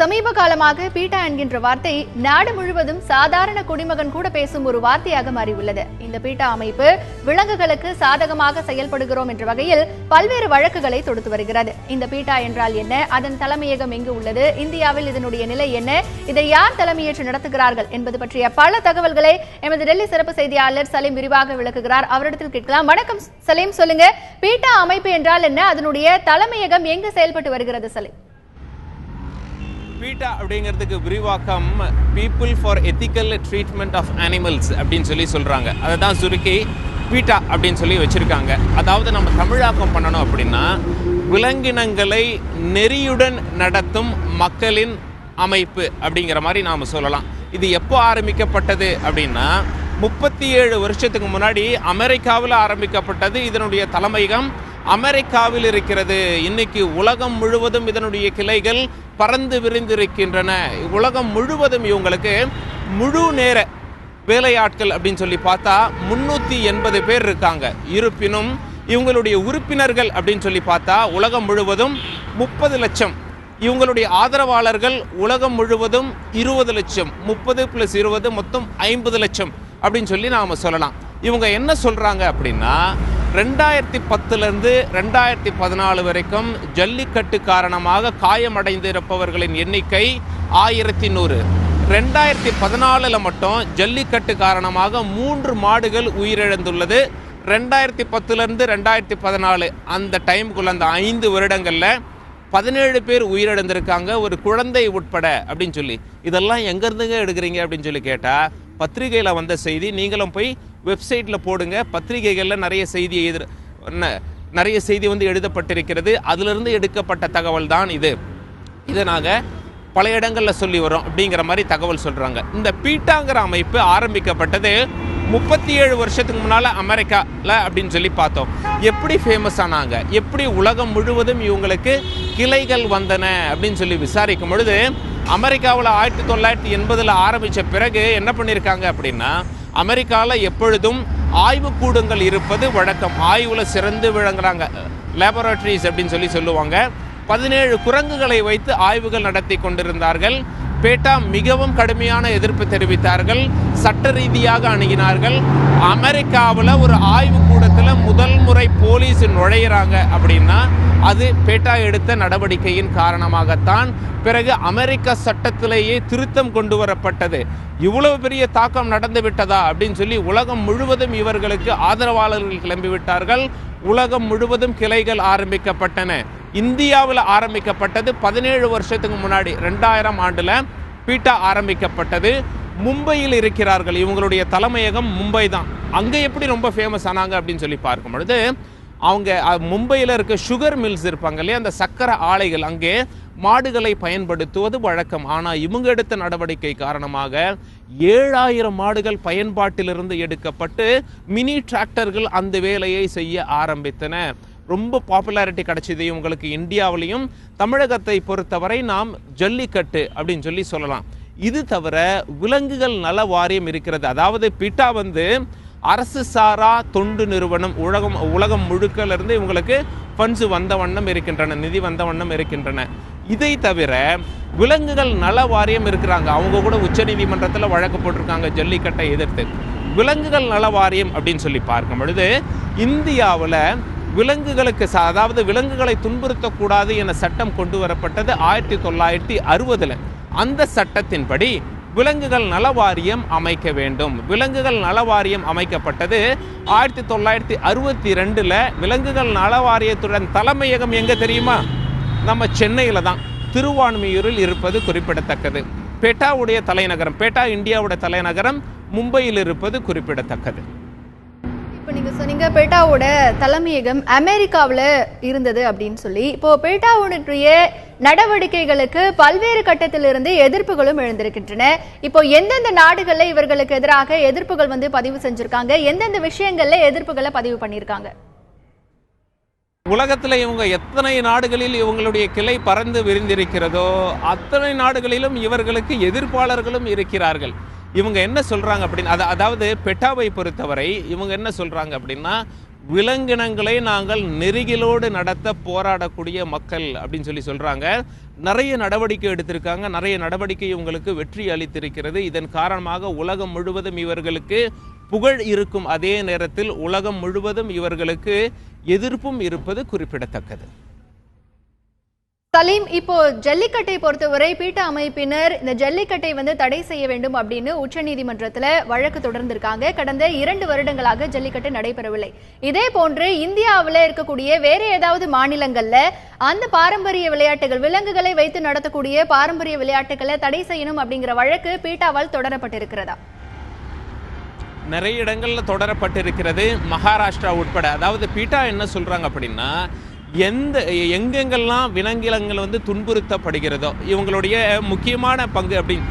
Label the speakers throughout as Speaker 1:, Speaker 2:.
Speaker 1: சமீப காலமாக பீட்டா என்கின்ற வார்த்தை நாடு முழுவதும் சாதாரண குடிமகன் கூட பேசும் ஒரு வார்த்தையாக மாறியுள்ளது. இந்த பீட்டா அமைப்பு விலங்குகளுக்கு சாதகமாக செயல்படுகிறோம் என்ற வகையில் பல்வேறு வழக்குகளை தொடுத்து வருகிறது. இந்த பீட்டா என்றால் என்ன, அதன் தலைமையகம் எங்கு உள்ளது, இந்தியாவில் இதனுடைய நிலை என்ன, இதை யார் தலைமையேற்று நடத்துகிறார்கள் என்பது பற்றிய பல தகவல்களை எமது டெல்லி சிறப்பு செய்தியாளர் சலீம் விரிவாக விளக்குகிறார். அவரிடத்தில் கேட்கலாம். வணக்கம் சலீம், சொல்லுங்க, பீட்டா அமைப்பு என்றால் என்ன, அதனுடைய தலைமையகம் எங்கு செயல்பட்டு வருகிறது? சலீம்,
Speaker 2: பீட்டா அப்படிங்கிறதுக்கு விரிவாக்கம் people for ethical treatment of animals அப்படின்னு சொல்கிறாங்க. அதை தான் சுருக்கி பீட்டா அப்படின்னு சொல்லி வச்சுருக்காங்க. அதாவது நம்ம தமிழாக்கம் பண்ணணும் அப்படின்னா விலங்கினங்களை நெறியுடன் நடத்தும் மக்களின் அமைப்பு அப்படிங்கிற மாதிரி நாம் சொல்லலாம். இது எப்போ ஆரம்பிக்கப்பட்டது அப்படின்னா 37 வருஷத்துக்கு முன்னாடி அமெரிக்காவில் ஆரம்பிக்கப்பட்டது. இதனுடைய தலைமையகம் அமெரிக்காவில் இருக்கிறது. இன்னைக்கு உலகம் முழுவதும் இதனுடைய கிளைகள் பறந்து விரிந்திருக்கின்றன. உலகம் முழுவதும் இவங்களுக்கு முழு நேர வேலையாட்கள் அப்படின்னு சொல்லி பார்த்தா 380 பேர் இருக்காங்க. இருப்பினும் இவங்களுடைய உறுப்பினர்கள் அப்படின்னு சொல்லி பார்த்தா உலகம் முழுவதும் 30 லட்சம். இவங்களுடைய ஆதரவாளர்கள் உலகம் முழுவதும் 20 லட்சம். 30 + 20 மொத்தம் 50 லட்சம் அப்படின்னு சொல்லி நாம் சொல்லலாம். இவங்க என்ன சொல்கிறாங்க அப்படின்னா 2010 2014 வரைக்கும் ஜல்லிக்கட்டு காரணமாக காயமடைந்திருப்பவர்களின் எண்ணிக்கை 1100. 2014 மட்டும் ஜல்லிக்கட்டு காரணமாக 3 மாடுகள் உயிரிழந்துள்ளது. 2010 2014 அந்த டைமுக்குள்ள அந்த 5 வருடங்களில் 17 பேர் உயிரிழந்திருக்காங்க, ஒரு குழந்தை உட்பட அப்படின்னு சொல்லி. இதெல்லாம் எங்கேருந்துங்க எடுக்கிறீங்க அப்படின்னு சொல்லி கேட்டால் பத்திரிகையில் வந்த செய்தி. நீங்களும் போய் வெப்சைட்டில் போடுங்க. பத்திரிகைகளில் நிறைய செய்தி வந்து எழுதப்பட்டிருக்கிறது. அதிலிருந்து எடுக்கப்பட்ட தகவல் தான் இது. இதை நாங்கள் பல இடங்களில் சொல்லி வரோம் அப்படிங்கிற மாதிரி தகவல் சொல்கிறாங்க. இந்த பீட்டாங்கிற அமைப்பு ஆரம்பிக்கப்பட்டது 37 வருஷத்துக்கு முன்னால் அமெரிக்காவில் அப்படின்னு சொல்லி பார்த்தோம். எப்படி ஃபேமஸ் ஆனாங்க, எப்படி உலகம் முழுவதும் இவங்களுக்கு கிளைகள் வந்தன அப்படின்னு சொல்லி விசாரிக்கும் பொழுது அமெரிக்காவில் 1980 ஆரம்பித்த பிறகு என்ன பண்ணியிருக்காங்க அப்படின்னா அமெரிக்காவில் எப்பொழுதும் ஆய்வுக்கூடங்கள் இருப்பது வழக்கம். ஆய்வில் சிறந்து விளங்குறாங்க, லேபரேட்டரிஸ் அப்படின்னு சொல்லுவாங்க. 17 குரங்குகளை வைத்து ஆய்வுகள் நடத்தி கொண்டிருந்தார்கள். பேட்டா மிகவும் கடுமையான எதிர்ப்பு தெரிவித்தார்கள், சட்ட ரீதியாக அணுகினார்கள். அமெரிக்காவில் ஒரு ஆய்வு கூடத்தில் முதல் முறை போலீஸ் நுழையிறாங்க அப்படின்னா அது பேட்டா எடுத்த நடவடிக்கையின் காரணமாகத்தான். பிறகு அமெரிக்க சட்டத்திலேயே திருத்தம் கொண்டு வரப்பட்டது. இவ்வளவு பெரிய தாக்கம் நடந்து விட்டதா அப்படின்னு சொல்லி உலகம் முழுவதும் இவர்களுக்கு ஆதரவாளர்கள் கிளம்பிவிட்டார்கள். உலகம் முழுவதும் கிளைகள் ஆரம்பிக்கப்பட்டன. இந்தியாவில் ஆரம்பிக்கப்பட்டது 17 வருஷத்துக்கு முன்னாடி 2000 ஆண்டில் பீட்டா ஆரம்பிக்கப்பட்டது. மும்பையில் இருக்கிறார்கள். இவங்களுடைய தலைமையகம் மும்பை தான். அங்கே எப்படி ரொம்ப ஃபேமஸ் ஆனாங்க அப்படின்னு சொல்லி பார்க்கும் பொழுது அவங்க மும்பையில் இருக்க சுகர் மில்ஸ் இருப்பாங்க இல்லையா, அந்த சக்கரை ஆலைகள், அங்கே மாடுகளை பயன்படுத்துவது வழக்கம். ஆனால் இவங்க எடுத்த நடவடிக்கை காரணமாக 7000 மாடுகள் பயன்பாட்டிலிருந்து எடுக்கப்பட்டு மினி டிராக்டர்கள் அந்த வேலையை செய்ய ஆரம்பித்தன. ரொம்ப பாப்புலாரிட்டி கிடைச்சிது இவங்களுக்கு. இந்தியாவிலையும் தமிழகத்தை பொறுத்தவரை நாம் ஜல்லிக்கட்டு அப்படின்னு சொல்லலாம். இது தவிர விலங்குகள் நல வாரியம் இருக்கிறது. அதாவது பீட்டா வந்து அரசு சாரா தொண்டு நிறுவனம். உலகம் முழுக்கிலிருந்து இவங்களுக்கு ஃபண்ட்ஸ் வந்த வண்ணம் இருக்கின்றன, நிதி வந்த வண்ணம் இருக்கின்றன. இதை தவிர விலங்குகள் நல வாரியம் இருக்கிறாங்க. அவங்க கூட உச்சநீதிமன்றத்தில் வழக்கு போட்டிருக்காங்க ஜல்லிக்கட்டை எதிர்த்து. விலங்குகள் நல வாரியம் அப்படின்னு சொல்லி பார்க்கும் பொழுது இந்தியாவில் விலங்குகளுக்கு அதாவது விலங்குகளை துன்புறுத்தக்கூடாது என சட்டம் கொண்டு வரப்பட்டது 1960. அந்த சட்டத்தின்படி விலங்குகள் நல வாரியம் அமைக்க வேண்டும். விலங்குகள் நல வாரியம் அமைக்கப்பட்டது 1962. விலங்குகள் நல வாரியத்துடன் தலைமையகம் எங்க தெரியுமா? நம்ம சென்னையில் தான், திருவான்மியூரில் இருப்பது குறிப்பிடத்தக்கது. பேட்டாவுடைய தலைநகரம், பேட்டா இந்தியாவோட தலைநகரம் மும்பையில் இருப்பது குறிப்பிடத்தக்கது.
Speaker 1: இப்போ நீங்க சொன்னீங்க பேட்டாவோட தலைமையகம் அமெரிக்காவில் இருந்தது அப்படின்னு சொல்லி. இப்போ பேட்டாவுடைய நடவடிக்கைகளுக்கு பல்வேறு கட்டத்திலிருந்து எதிர்ப்புகளும் எழுந்திருக்கின்றன. இப்போ எந்தெந்த நாடுகளில் இவர்களுக்கு எதிராக எதிர்ப்புகள் வந்து பதிவு செஞ்சிருக்காங்க, எந்தெந்த விஷயங்கள்ல எதிர்ப்புகளை பதிவு பண்ணியிருக்காங்க?
Speaker 2: உலகத்தில் இவங்க எத்தனை நாடுகளில் இவங்களுடைய கிளை பறந்து விரிந்திருக்கிறதோ அத்தனை நாடுகளிலும் இவர்களுக்கு எதிர்ப்பாளர்களும் இருக்கிறார்கள். இவங்க என்ன சொல்றாங்க அப்படின்னா, அதாவது பெட்டாவை பொறுத்தவரை இவங்க என்ன சொல்றாங்க அப்படின்னா விலங்கினங்களை நாங்கள் நெருகிலோடு நடத்த போராடக்கூடிய மக்கள் அப்படின்னு சொல்றாங்க. நிறைய நடவடிக்கை எடுத்திருக்காங்க. நிறைய நடவடிக்கை இவங்களுக்கு வெற்றி அளித்திருக்கிறது. இதன் காரணமாக உலகம் முழுவதும் இவர்களுக்கு புகழ் இருக்கும் அதே நேரத்தில் உலகம் முழுவதும் இவர்களுக்கு எதிர்ப்பும் இருப்பது குறிப்பிடத்தக்கது.
Speaker 1: சலீம், இப்போ ஜல்லிக்கட்டை பொறுத்தவரை பீட்டா அமைப்பினர் இந்த ஜல்லிக்கட்டை தடை செய்ய வேண்டும் அப்படின்னு உச்சநீதிமன்றத்தில் வழக்கு தொடர்ந்திருக்காங்க. கடந்த 2 வருடங்களாக ஜல்லிக்கட்டு நடைபெறவில்லை. இதே போன்று இந்தியாவில் இருக்கக்கூடிய வேற ஏதாவது மாநிலங்கள்ல அந்த பாரம்பரிய விளையாட்டுகள், விலங்குகளை வைத்து நடத்தக்கூடிய பாரம்பரிய விளையாட்டுகளை தடை செய்யணும் அப்படிங்கிற வழக்கு பீட்டாவால் தொடரப்பட்டிருக்கிறதா?
Speaker 2: நிறைய இடங்கள்ல தொடரப்பட்டிருக்கிறது, மகாராஷ்டிரா உட்பட. அதாவது பீட்டா என்ன சொல்றாங்க அப்படின்னா, எங்கெங்கெல்லாம் விலங்கினங்கள் துன்புறுத்தப்படுகிறதோ இவங்களுடைய முக்கியமான பங்கு அப்படின்னு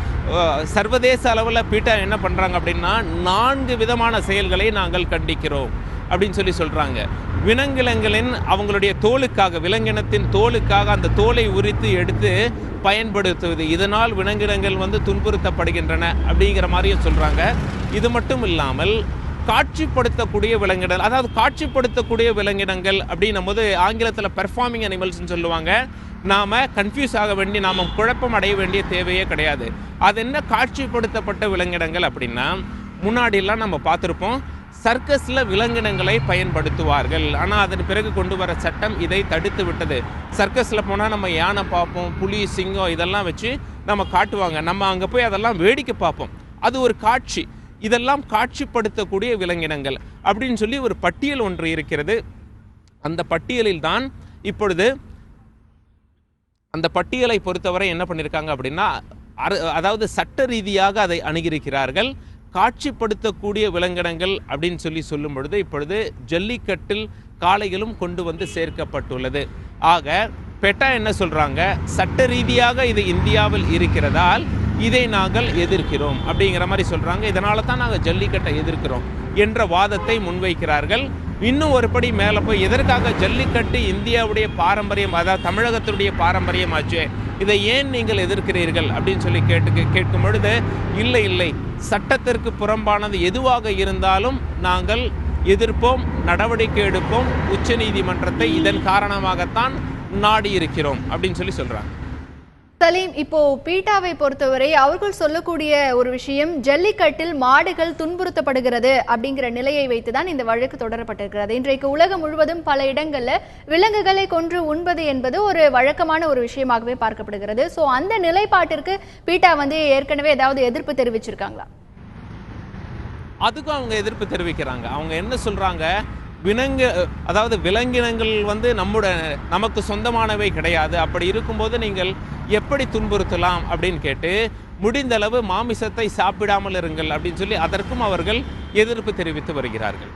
Speaker 2: சர்வதேச அளவில் பீட்டா என்ன பண்ணுறாங்க அப்படின்னா 4 விதமான செயல்களை நாங்கள் கண்டிக்கிறோம் அப்படின்னு சொல்கிறாங்க. விலங்கினங்களின் அவங்களுடைய தோலுக்காக, விலங்கினத்தின் தோலுக்காக அந்த தோலை உரித்து எடுத்து பயன்படுத்துவது, இதனால் விலங்கினங்கள் துன்புறுத்தப்படுகின்றன அப்படிங்கிற மாதிரியும் சொல்கிறாங்க. இது மட்டும் இல்லாமல் காட்சிப்படுத்தக்கூடிய விலங்கினங்கள், அதாவது காட்சிப்படுத்தக்கூடிய விலங்கினங்கள் அப்படின்னும் போது ஆங்கிலத்தில் பெர்ஃபார்மிங் அனிமல்ஸ்ன்னு சொல்லுவாங்க. நாம் கன்ஃபியூஸ் ஆக வேண்டிய, நாம் குழப்பம் அடைய வேண்டிய தேவையே கிடையாது. அது என்ன காட்சிப்படுத்தப்பட்ட விலங்கினங்கள் அப்படின்னா, முன்னாடியெல்லாம் நம்ம பார்த்துருப்போம், சர்க்கஸில் விலங்கினங்களை பயன்படுத்துவார்கள். ஆனால் அதன் பிறகு கொண்டு வர சட்டம் இதை தடுத்து விட்டது. சர்க்கஸில் போனால் நம்ம யானை பார்ப்போம், புலி, சிங்கம் இதெல்லாம் வச்சு நம்ம காட்டுவாங்க. நம்ம அங்கே போய் அதெல்லாம் வேடிக்கை பார்ப்போம். அது ஒரு காட்சி. இதெல்லாம் காட்சிப்படுத்தக்கூடிய விலங்கினங்கள் அப்படின்னு சொல்லி ஒரு பட்டியல் ஒன்று இருக்கிறது. அந்த பட்டியலில் தான் இப்பொழுது அந்த பட்டியலை பொறுத்தவரை என்ன பண்ணியிருக்காங்க அப்படின்னா, அதாவது சட்ட ரீதியாக அதை அணுகியிருக்கிறார்கள். காட்சிப்படுத்தக்கூடிய விலங்கினங்கள் அப்படின்னு சொல்லும் பொழுது இப்பொழுது ஜல்லிக்கட்டில் காளைகளும் கொண்டு சேர்க்கப்பட்டுள்ளது. ஆக பெட்டா என்ன சொல்றாங்க, சட்ட ரீதியாக இது இந்தியாவில் இருக்கிறதால் இதை நாங்கள் எதிர்க்கிறோம் அப்படிங்கிற மாதிரி சொல்றாங்க. இதனால தான் நாங்கள் ஜல்லிக்கட்டை எதிர்க்கிறோம் என்ற வாதத்தை முன்வைக்கிறார்கள். இன்னும் ஒரு படி மேலே போய் எதற்காக ஜல்லிக்கட்டு இந்தியாவுடைய பாரம்பரியம், அதாவது தமிழகத்துடைய பாரம்பரியம் ஆச்சு, இதை ஏன் நீங்கள் எதிர்க்கிறீர்கள் அப்படின்னு கேட்கும் பொழுது, இல்லை சட்டத்திற்கு புறம்பானது எதுவாக இருந்தாலும் நாங்கள் எதிர்ப்போம், நடவடிக்கை எடுப்போம், உச்ச நீதிமன்றத்தை இதன் காரணமாகத்தான் நாடி இருக்கிறோம் அப்படின்னு சொல்றாங்க.
Speaker 1: சலீம், இப்போ பீட்டாவை பொறுத்தவரை அவர்கள் சொல்லக்கூடிய ஒரு விஷயம், ஜல்லிக்கட்டில் மாடுகள் துன்புறுத்தப்படுகிறது அப்படிங்கிற நிலையை வைத்துதான் இந்த வழக்கு தொடரப்பட்டிருக்கிறது. இன்றைக்கு உலகம் முழுவதும் பல இடங்கள்ல விலங்குகளை கொன்று உண்பது என்பது ஒரு வழக்கமான ஒரு விஷயமாகவே பார்க்கப்படுகிறது. சோ அந்த நிலைப்பாட்டிற்கு பீட்டா ஏற்கனவே ஏதாவது எதிர்ப்பு தெரிவிச்சிருக்காங்களா?
Speaker 2: அதுக்கும் அவங்க எதிர்ப்பு தெரிவிக்கிறாங்க. அவங்க என்ன சொல்றாங்க, அதாவது விலங்கினங்கள் நமக்கு சொந்தமானவை கிடையாது. அப்படி இருக்கும்போது நீங்கள் எப்படி துன்புறுத்தலாம் அப்படின்னு கேட்டு, முடிந்தளவு மாமிசத்தை சாப்பிடாமல் இருங்கள் அப்படின்னு சொல்லி அதற்கும் அவர்கள் எதிர்ப்பு தெரிவித்து வருகிறார்கள்.